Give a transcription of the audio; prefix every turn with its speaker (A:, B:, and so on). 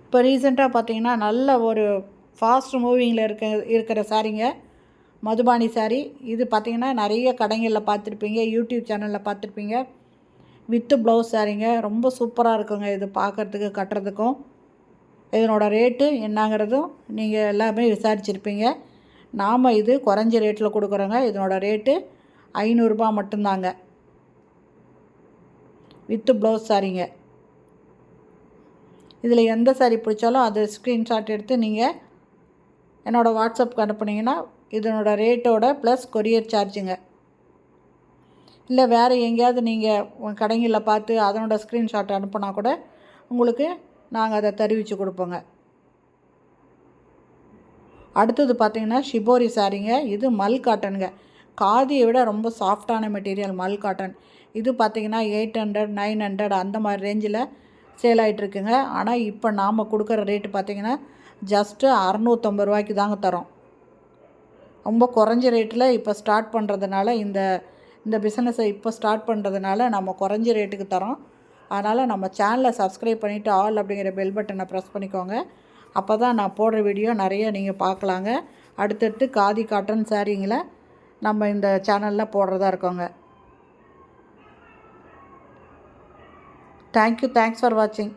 A: இப்போ ரீசெண்டாக பார்த்தீங்கன்னா நல்ல ஒரு ஃபாஸ்ட் மூவிங்கில் இருக்கிற சாரீங்க மதுபானி சாரீ. இது பார்த்திங்கன்னா நிறைய கடைகளில் பார்த்துருப்பீங்க, யூடியூப் சேனலில் பார்த்துருப்பீங்க. வித்து ப்ளவுஸ் சாரீங்க, ரொம்ப சூப்பராக இருக்குங்க. இது பார்க்குறதுக்கு கட்டுறதுக்கும். இதனோட ரேட்டு என்னங்கிறதும் நீங்கள் எல்லாமே விசாரிச்சுருப்பீங்க. நாம் இது குறைஞ்ச ரேட்டில் கொடுக்குறோங்க. இதனோட ரேட்டு 500 ரூபா மட்டும்தாங்க. வித்து ப்ளவுஸ் சாரீங்க. இதில் எந்த சாரீ பிடிச்சாலும் அது ஸ்க்ரீன்ஷாட் எடுத்து நீங்கள் என்னோடய வாட்ஸ்அப்புக்கு அனுப்புனீங்கன்னா இதனோட ரேட்டோட ப்ளஸ் கொரியர் சார்ஜுங்க. இல்லை வேறு எங்கேயாவது நீங்கள் கடைகளில் பார்த்து அதனோட ஸ்க்ரீன்ஷாட் அனுப்புனா கூட உங்களுக்கு நாங்கள் அதை தெரிவித்து கொடுப்போங்க. அடுத்தது பார்த்திங்கன்னா ஷிபோரி சாரீங்க. இது மல் காட்டனுங்க. காதியை விட ரொம்ப சாஃப்டான மெட்டீரியல் மல் காட்டன். இது பார்த்திங்கன்னா 800 900 அந்த மாதிரி ரேஞ்சில் சேல் ஆகிட்டுருக்குங்க. ஆனால் இப்போ நாம் கொடுக்குற ரேட்டு பார்த்திங்கன்னா ஜஸ்ட்டு 650 ரூபாய்க்கு தாங்க தரோம். ரொம்ப குறைஞ்ச ரேட்டில் இப்போ ஸ்டார்ட் பண்ணுறதுனால இந்த பிஸ்னஸை இப்போ ஸ்டார்ட் பண்ணுறதுனால நம்ம குறைஞ்ச ரேட்டுக்கு தரோம். அதனால் நம்ம சேனலை சப்ஸ்கிரைப் பண்ணிவிட்டு ஆல் அப்படிங்கிற பெல் பட்டனை ப்ரெஸ் பண்ணிக்கோங்க. அப்போ தான் நான் போடுற வீடியோ நிறைய நீங்கள் பார்க்கலாங்க. அடுத்தடுத்து காதி காட்டன் சாரீங்களை நம்ம இந்த சேனலில் போடுறதா இருக்கோங்க. தேங்க்யூ. தேங்க்ஸ் ஃபார் வாட்சிங்.